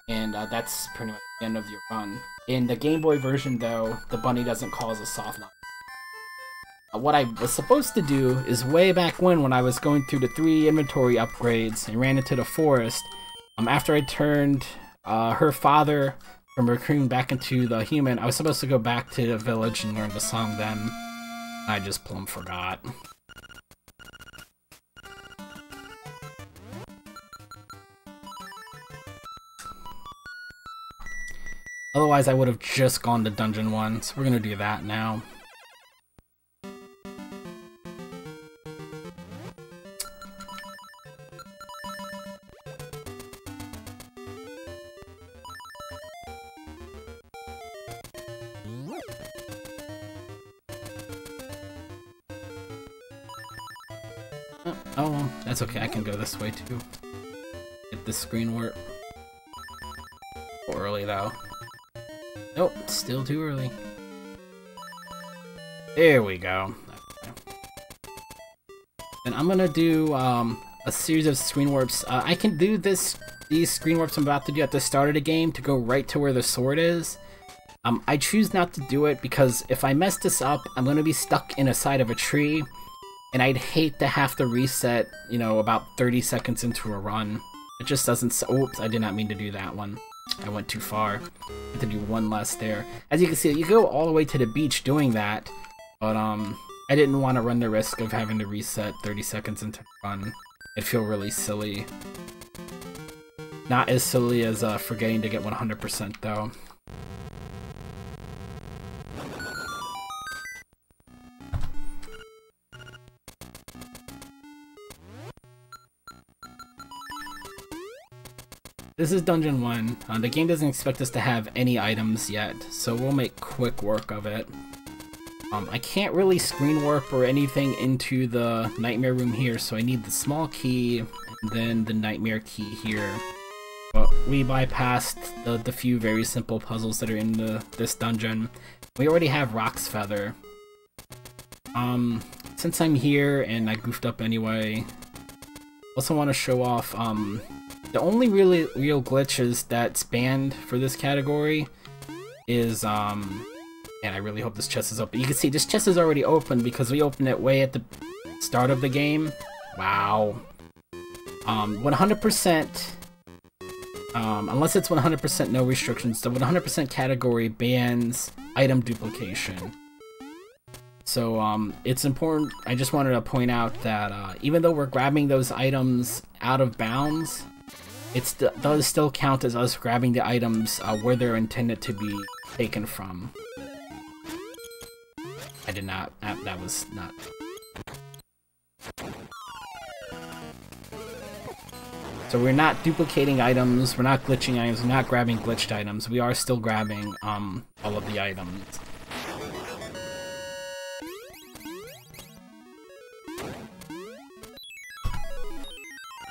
And that's pretty much the end of your run. In the Game Boy version, though, the bunny doesn't cause a soft lock. What I was supposed to do is way back when I was going through the 3 inventory upgrades and ran into the forest, after I turned her father from raccoon back into the human, I was supposed to go back to the village and learn the song then. I just plumb forgot. Otherwise, I would have just gone to Dungeon 1, so we're gonna do that now. Oh, well, that's okay, I can go this way too. Get this screen warp. Early though. Nope, still too early. There we go. And I'm gonna do a series of screen warps. I can do these screen warps I'm about to do at the start of the game to go right to where the sword is. I choose not to do it because if I mess this up, I'm gonna be stuck in a side of a tree, and I'd hate to have to reset, you know, about 30 seconds into a run. It just doesn't. Oops, I did not mean to do that one. I went too far. I had to do one less there. As you can see, you go all the way to the beach doing that, but I didn't want to run the risk of having to reset 30 seconds into the run. It'd feel really silly. Not as silly as forgetting to get 100% though. This is Dungeon 1. The game doesn't expect us to have any items yet, so we'll make quick work of it. I can't really screen warp or anything into the nightmare room here, so I need the small key and then the nightmare key here. But we bypassed the few very simple puzzles that are in this dungeon. We already have Rock's Feather. Since I'm here and I goofed up anyway, also want to show off the only real glitches that's banned for this category is and I really hope this chest is open. You can see this chest is already open because we opened it way at the start of the game. Wow. 100%, unless it's 100% no restrictions, the 100% category bans item duplication. So it's important. I just wanted to point out that even though we're grabbing those items out of bounds, it does still count as us grabbing the items where they're intended to be taken from. I did not. That was not. So we're not duplicating items, we're not glitching items, we're not grabbing glitched items. We are still grabbing all of the items.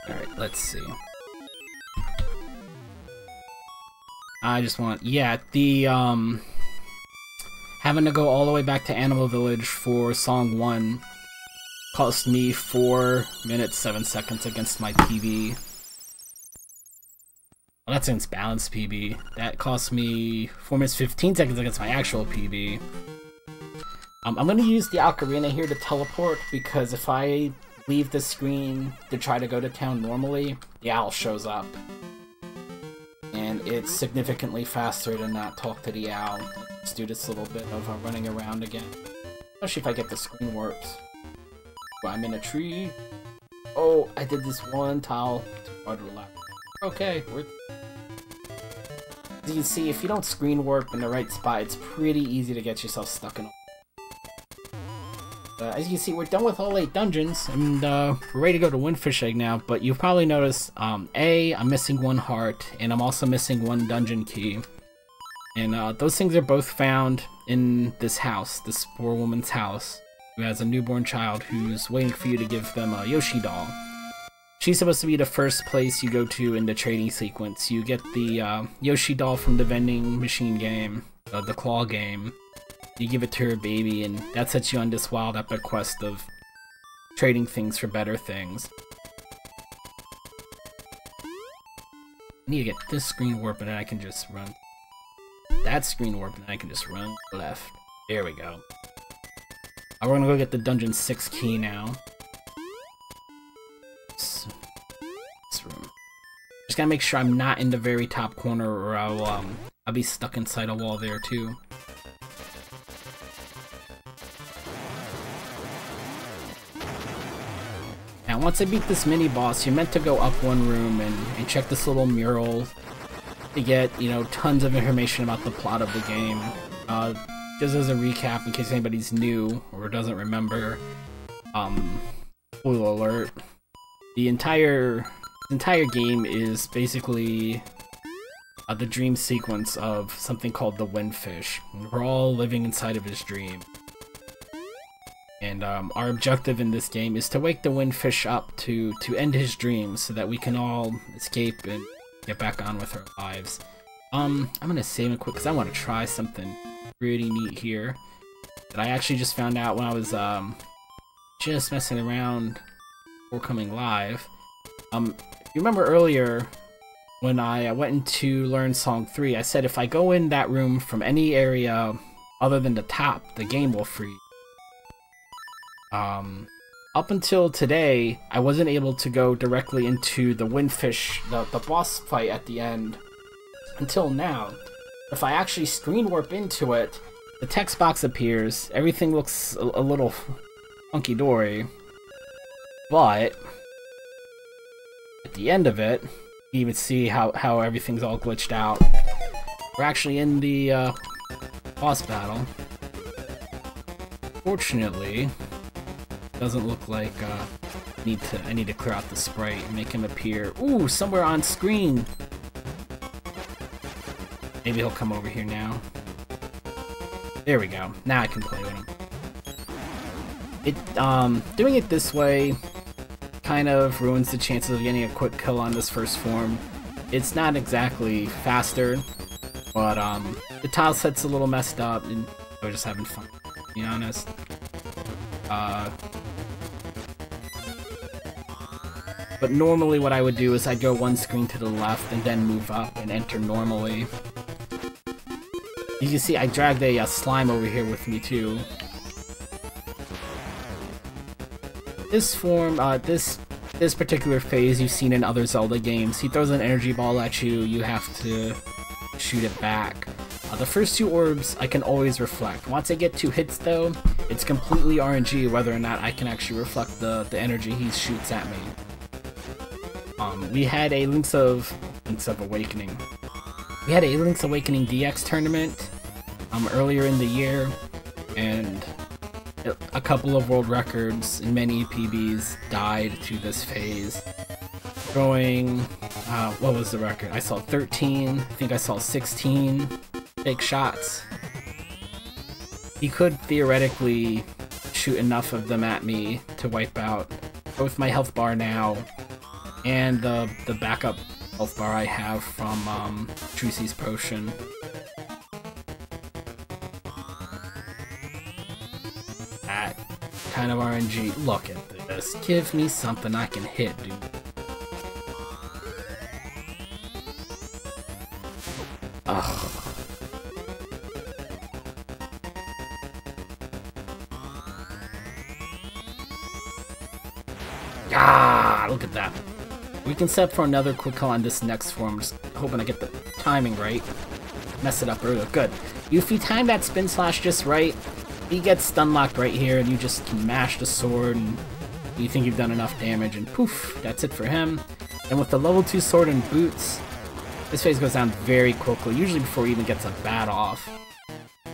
Alright, let's see. I just want, yeah, the having to go all the way back to Animal Village for Song 1 cost me 4 minutes 7 seconds against my PB. Well, that's against balanced PB. That cost me 4 minutes 15 seconds against my actual PB. I'm gonna use the Ocarina here to teleport, because if I leave the screen to try to go to town normally, the owl shows up. And it's significantly faster to not talk to the owl. Let's do this little bit of running around again. Especially if I get the screen warps. Oh, I'm in a tree. Oh, I did this one tile too far to the left. Okay, we're... As you can see, if you don't screen warp in the right spot, it's pretty easy to get yourself stuck in a... as you can see, we're done with all 8 dungeons, and we're ready to go to Windfish Egg now, but you'll probably notice, A, I'm missing 1 heart, and I'm also missing 1 dungeon key. And those things are both found in this house, this poor woman's house, who has a newborn child who's waiting for you to give them a Yoshi doll. She's supposed to be the first place you go to in the trading sequence. You get the Yoshi doll from the vending machine game, the claw game. You give it to her baby, and that sets you on this wild epic quest of trading things for better things. I need to get this screen warp, and then I can just run. That screen warp, and then I can just run left. There we go. We're gonna go get the Dungeon 6 key now. This room. Just gotta make sure I'm not in the very top corner, or I'll be stuck inside a wall there too. Now, once I beat this mini-boss, you're meant to go up one room and check this little mural to get, you know, tons of information about the plot of the game. Just as a recap, in case anybody's new or doesn't remember, spoiler alert, the entire game is basically the dream sequence of something called the Windfish. We're all living inside of his dream. And our objective in this game is to wake the Windfish up to end his dreams so that we can all escape and get back on with our lives. I'm gonna save it quick because I want to try something pretty neat here. that I actually just found out when I was just messing around before coming live. You remember earlier when I went in to learn Song 3, I said if I go in that room from any area other than the top, the game will freeze. Up until today, I wasn't able to go directly into the Windfish, the boss fight at the end, until now. If I actually screen warp into it, the text box appears, everything looks a little funky-dory, but at the end of it, you even see how everything's all glitched out. We're actually in the boss battle. Fortunately, doesn't look like I need to clear out the sprite and make him appear somewhere on screen. Maybe he'll come over here now. There we go. Now I can play with him. Doing it this way kind of ruins the chances of getting a quick kill on this first form. It's not exactly faster, but the tile set's a little messed up, and we're just having fun, to be honest. But normally what I would do is I'd go one screen to the left and then move up and enter normally. You can see I dragged a slime over here with me too. This form, this particular phase you've seen in other Zelda games. He throws an energy ball at you, you have to shoot it back. The first two orbs I can always reflect. Once I get 2 hits though, it's completely RNG whether or not I can actually reflect the energy he shoots at me. We had a Link's Awakening. We had a Link's Awakening DX tournament earlier in the year, and a couple of world records and many PBs died to this phase. Throwing, what was the record? I saw 13, I think I saw 16 fake shots. He could theoretically shoot enough of them at me to wipe out both my health bar now and the backup health bar I have from Trucy's potion. That kind of RNG. Look at this. Give me something I can hit, dude. Ugh. Ah, look at that. We can set up for another quick call on this next form. Just hoping I get the timing right. Mess it up earlier. Good. If you time that spin slash just right, he gets stun locked right here, and you just can mash the sword, and you think you've done enough damage, and poof, that's it for him. And with the level 2 sword and boots, this phase goes down very quickly, usually before he even gets a bat off.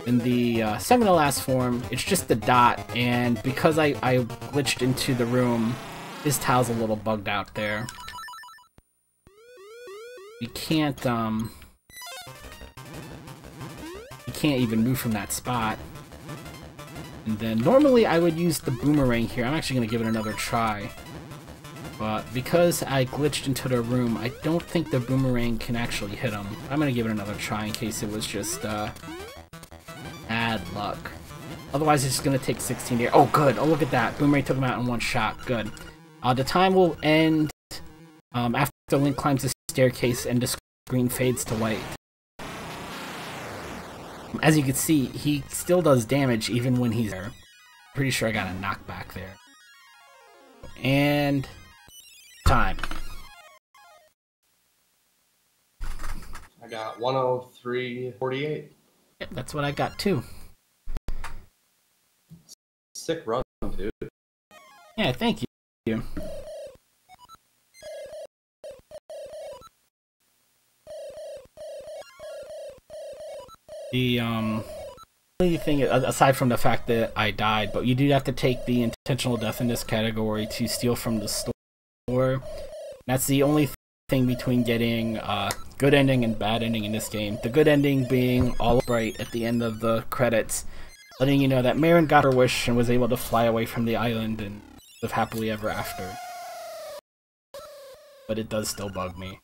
In the second to last form, it's just the dot, and because I glitched into the room, his tile's a little bugged out there. You can't even move from that spot. And then normally I would use the boomerang here. I'm actually gonna give it another try. But because I glitched into the room, I don't think the boomerang can actually hit him. I'm gonna give it another try in case it was just bad luck. Otherwise it's just gonna take 16 here. Oh good, oh look at that. Boomerang took him out in one shot, good. The time will end after Link climbs the staircase and the screen fades to white. As you can see, he still does damage even when he's there. Pretty sure I got a knockback there. And time. I got 103.48. Yep, that's what I got too. Sick run, dude. Yeah, thank you. The only thing, aside from the fact that I died, but you do have to take the intentional death in this category to steal from the store. That's the only thing between getting good ending and bad ending in this game. The good ending being all bright at the end of the credits, letting you know that Marin got her wish and was able to fly away from the island and live happily ever after. But it does still bug me.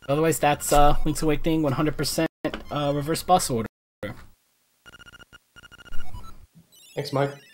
Otherwise, that's Link's Awakening 100% reverse boss order. Thanks, Mike.